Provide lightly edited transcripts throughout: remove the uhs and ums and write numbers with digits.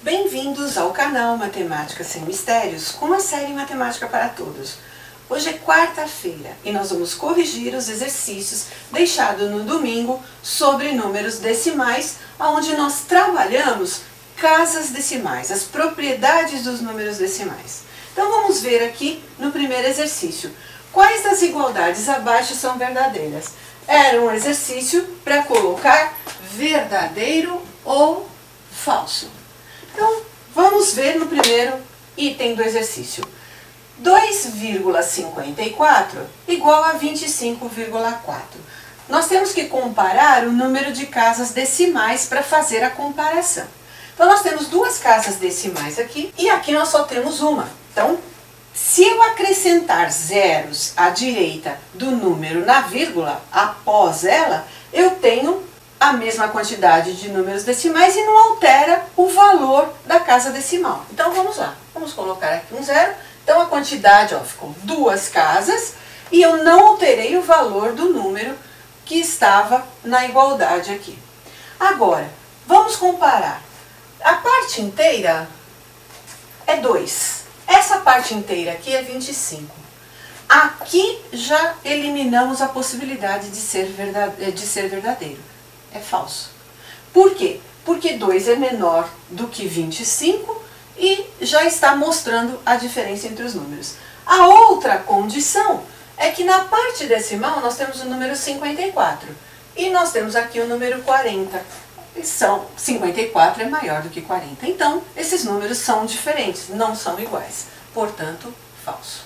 Bem-vindos ao canal Matemática Sem Mistérios, com a série Matemática para Todos. Hoje é quarta-feira e nós vamos corrigir os exercícios deixados no domingo sobre números decimais, onde nós trabalhamos casas decimais, as propriedades dos números decimais. Então vamos ver aqui no primeiro exercício, quais das igualdades abaixo são verdadeiras? Era um exercício para colocar verdadeiro ou falso. Então, vamos ver no primeiro item do exercício. 2,54 igual a 25,4. Nós temos que comparar o número de casas decimais para fazer a comparação. Então, nós temos duas casas decimais aqui e aqui nós só temos uma. Então, se eu acrescentar zeros à direita do número na vírgula, após ela, eu tenho a mesma quantidade de números decimais e não altera o valor da casa decimal. Então vamos lá, vamos colocar aqui um zero. Então a quantidade, ficou duas casas e eu não alterei o valor do número que estava na igualdade aqui. Agora, vamos comparar. A parte inteira é 2. Essa parte inteira aqui é 25. Aqui já eliminamos a possibilidade de ser verdadeiro. É falso. Por quê? Porque 2 é menor do que 25 e já está mostrando a diferença entre os números. A outra condição é que na parte decimal nós temos o número 54 e nós temos aqui o número 40. 54 é maior do que 40. Então, esses números são diferentes, não são iguais. Portanto, falso.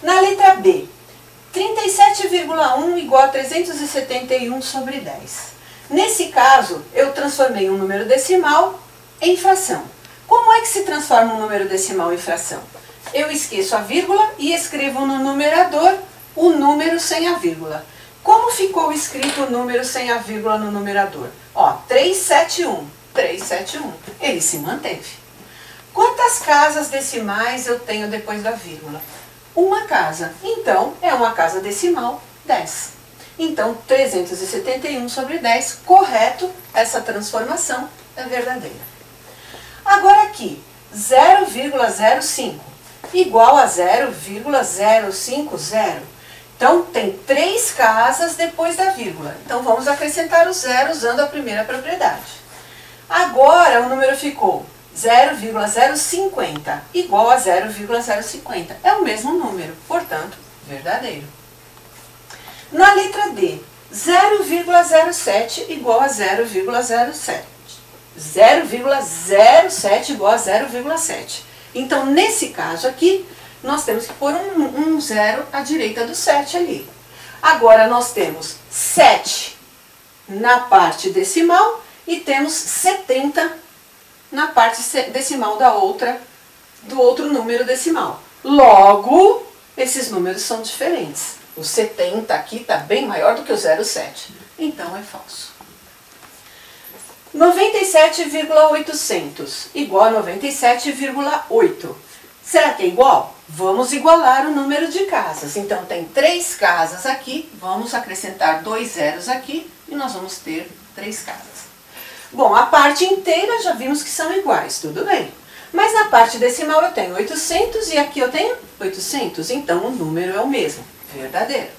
Na letra B, 37,1 igual a 371 sobre 10. Nesse caso, eu transformei um número decimal em fração. Como é que se transforma um número decimal em fração? Eu esqueço a vírgula e escrevo no numerador o número sem a vírgula. Como ficou escrito o número sem a vírgula no numerador? 371. 371. Ele se manteve. Quantas casas decimais eu tenho depois da vírgula? Uma casa. Então, é uma casa decimal, 10. Então, 371 sobre 10, correto, essa transformação é verdadeira. Agora aqui, 0,05 igual a 0,050. Então, tem 3 casas depois da vírgula. Então, vamos acrescentar o zero usando a primeira propriedade. Agora, o número ficou 0,050 igual a 0,050. É o mesmo número, portanto, verdadeiro. Na letra D, 0,07 igual a 0,07. 0,07 igual a 0,7. Então, nesse caso aqui, nós temos que pôr um zero à direita do 7 ali. Agora, nós temos 7 na parte decimal e temos 70 na parte decimal do outro número decimal. Logo, esses números são diferentes. O 70 aqui está bem maior do que o 0,7. Então, é falso. 97,800 igual a 97,8. Será que é igual? Vamos igualar o número de casas. Então, tem 3 casas aqui. Vamos acrescentar 2 zeros aqui e nós vamos ter 3 casas. Bom, a parte inteira já vimos que são iguais, tudo bem. Mas na parte decimal eu tenho 800 e aqui eu tenho 800. Então, o número é o mesmo, verdadeiro.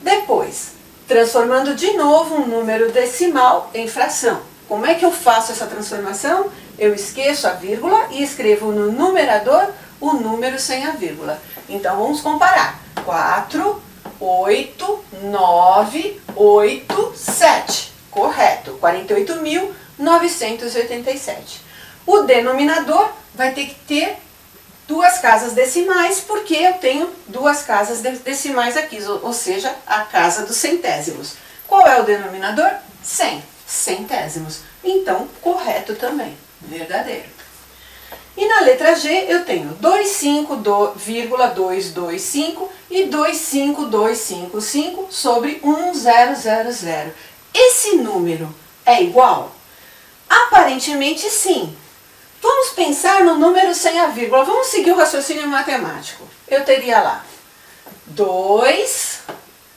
Depois, transformando de novo um número decimal em fração. Como é que eu faço essa transformação? Eu esqueço a vírgula e escrevo no numerador o número sem a vírgula. Então, vamos comparar. 4, 8, 9, 8, 7. Correto, 48.987. O denominador vai ter que ter duas casas decimais, porque eu tenho duas casas decimais aqui, ou seja, a casa dos centésimos. Qual é o denominador? 100, centésimos. Então, correto também, verdadeiro. E na letra G eu tenho 25,225 e 25255 sobre 1000. Esse número é igual? Aparentemente sim. Vamos pensar no número sem a vírgula. Vamos seguir o raciocínio matemático. Eu teria lá 2,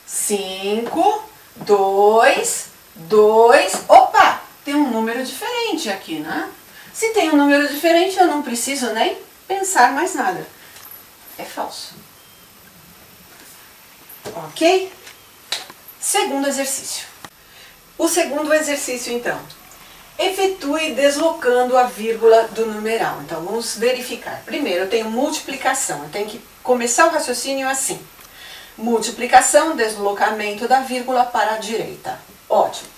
5, 2, 2. Opa! tem um número diferente aqui, né? Se tem um número diferente, eu não preciso nem pensar mais nada. É falso. Ok? Segundo exercício. O segundo exercício, então. Efetue deslocando a vírgula do numeral. Então, vamos verificar. Primeiro, eu tenho multiplicação. Eu tenho que começar o raciocínio assim. Multiplicação, deslocamento da vírgula para a direita. Ótimo.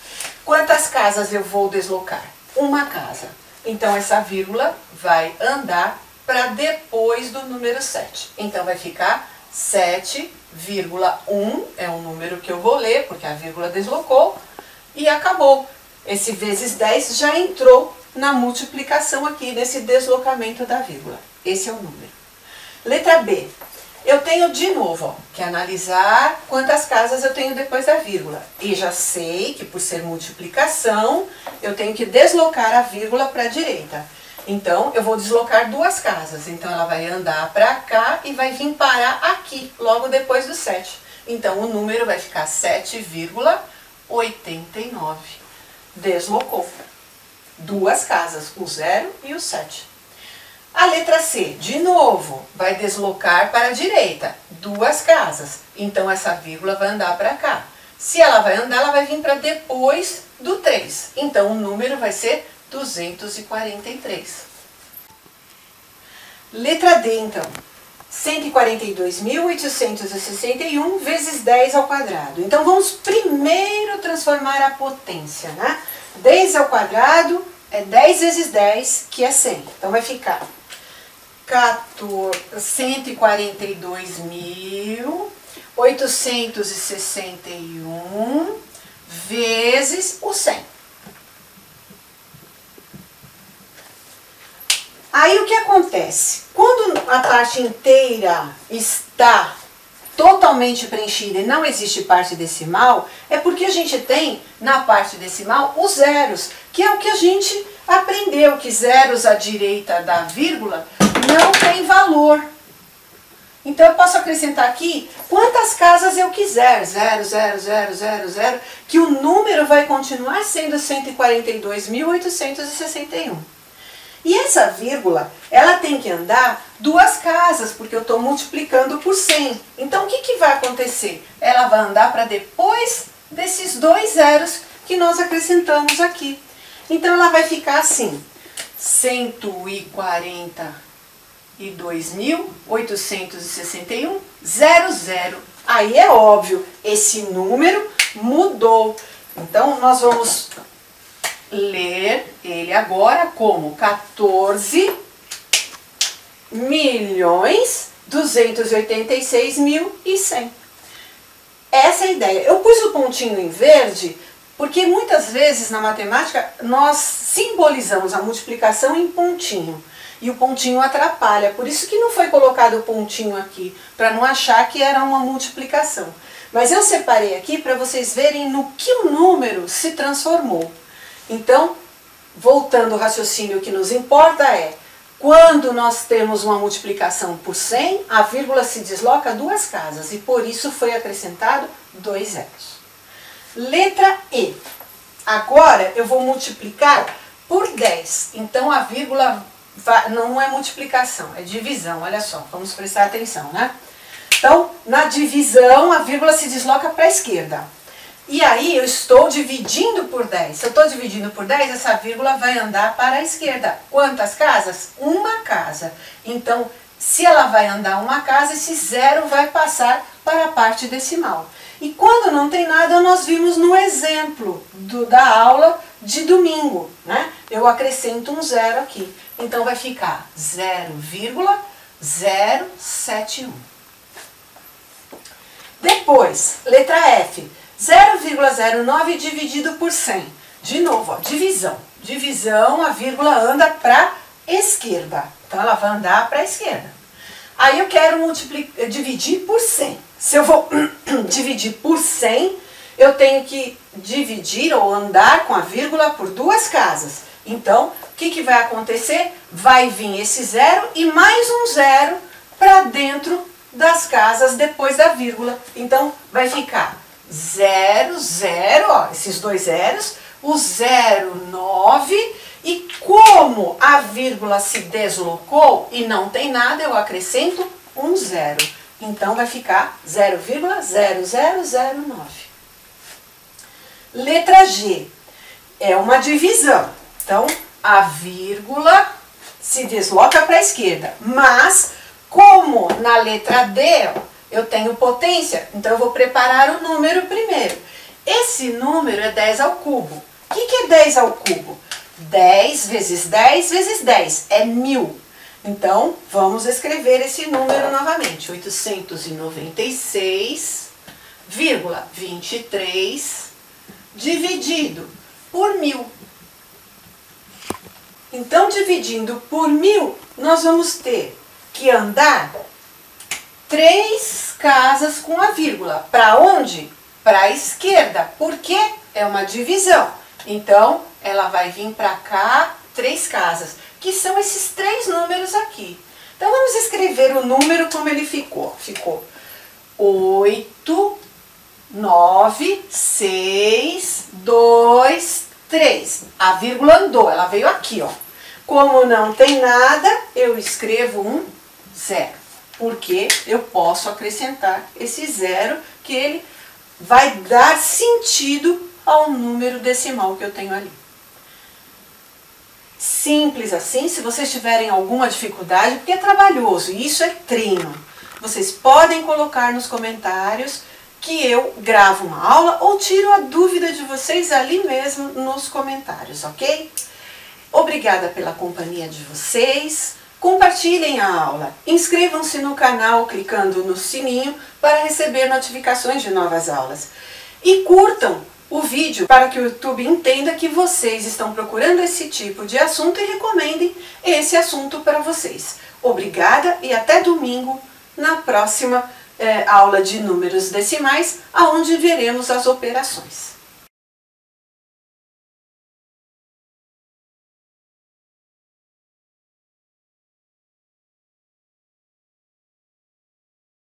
Quantas casas eu vou deslocar? Uma casa. Então, essa vírgula vai andar para depois do número 7. Então, vai ficar 7,1 é o número que eu vou ler, porque a vírgula deslocou, e acabou. Esse vezes 10 já entrou na multiplicação aqui, nesse deslocamento da vírgula. Esse é o número. Letra B. Eu tenho de novo, ó, que analisar quantas casas eu tenho depois da vírgula. E já sei que por ser multiplicação, eu tenho que deslocar a vírgula para a direita. Então, eu vou deslocar duas casas. Então, ela vai andar para cá e vai vir parar aqui, logo depois do 7. Então, o número vai ficar 7,89. Deslocou. Duas casas, o 0 e o 7. A letra C, de novo, vai deslocar para a direita. Duas casas. Então, essa vírgula vai andar para cá. Se ela vai andar, ela vai vir para depois do 3. Então, o número vai ser 243. Letra D, então. 142.861 vezes 10 ao quadrado. Então, vamos primeiro transformar a potência, né? 10 ao quadrado é 10 vezes 10, que é 100. Então, vai ficar 142.861 vezes o 100. Aí o que acontece? Quando a parte inteira está totalmente preenchida e não existe parte decimal, é porque a gente tem na parte decimal os zeros, que é o que a gente aprendeu, que zeros à direita da vírgula não tem valor. Então eu posso acrescentar aqui quantas casas eu quiser, 0, 0, 0, 0, 0, que o número vai continuar sendo 142.861. E essa vírgula, ela tem que andar duas casas, porque eu estou multiplicando por 100. Então, o que vai acontecer? Ela vai andar para depois desses dois zeros que nós acrescentamos aqui. Então, ela vai ficar assim, 142.861, 00. Aí é óbvio, esse número mudou. Então, nós vamos ler ele agora como 14.286.100. Essa é a ideia. Eu pus o pontinho em verde porque muitas vezes na matemática nós simbolizamos a multiplicação em pontinho. E o pontinho atrapalha. Por isso que não foi colocado o pontinho aqui, para não achar que era uma multiplicação. Mas eu separei aqui para vocês verem no que o número se transformou. Então, voltando ao raciocínio, o que nos importa é, quando nós temos uma multiplicação por 100, a vírgula se desloca duas casas, e por isso foi acrescentado dois zeros. Letra E. Agora, eu vou multiplicar por 10. Então, a vírgula não é multiplicação, é divisão. Olha só, vamos prestar atenção, né? Então, na divisão, a vírgula se desloca para a esquerda. E aí eu estou dividindo por 10. Se eu estou dividindo por 10, essa vírgula vai andar para a esquerda. Quantas casas? Uma casa. Então, se ela vai andar uma casa, esse zero vai passar para a parte decimal. E quando não tem nada, nós vimos no exemplo da aula de domingo, né? Eu acrescento um zero aqui. Então, vai ficar 0,071. Depois, letra F. 0,09 dividido por 100. De novo, ó, divisão. Divisão, a vírgula anda para a esquerda. Então, ela vai andar para a esquerda. Aí eu quero dividir por 100. Se eu vou dividir por 100, eu tenho que dividir ou andar com a vírgula por duas casas. Então, o que vai acontecer? Vai vir esse zero e mais um zero para dentro das casas depois da vírgula. Então, vai ficar 0, 0, ó, esses dois zeros, o 0,9 e como a vírgula se deslocou e não tem nada, eu acrescento um zero. Então vai ficar 0,0009. Letra G é uma divisão. Então a vírgula se desloca para a esquerda, mas como na letra D eu tenho potência, então eu vou preparar o número primeiro. Esse número é 10 ao cubo. O que é 10 ao cubo? 10 vezes 10 vezes 10 é 1000. Então, vamos escrever esse número novamente. 896,23 dividido por 1000. Então, dividindo por 1000, nós vamos ter que andar 3 casas com a vírgula. Para onde? Para a esquerda, porque é uma divisão. Então, ela vai vir para cá 3 casas, que são esses 3 números aqui. Então, vamos escrever o número como ele ficou. Ficou 8, 9, 6, 2, 3. A vírgula andou, ela veio aqui, ó. Como não tem nada, eu escrevo um zero, porque eu posso acrescentar esse zero, que ele vai dar sentido ao número decimal que eu tenho ali. Simples assim. Se vocês tiverem alguma dificuldade, porque é trabalhoso, e isso é treino, vocês podem colocar nos comentários que eu gravo uma aula ou tiro a dúvida de vocês ali mesmo nos comentários, ok? Obrigada pela companhia de vocês. Compartilhem a aula, inscrevam-se no canal clicando no sininho para receber notificações de novas aulas. E curtam o vídeo para que o YouTube entenda que vocês estão procurando esse tipo de assunto e recomendem esse assunto para vocês. Obrigada e até domingo na próxima aula de números decimais, onde veremos as operações.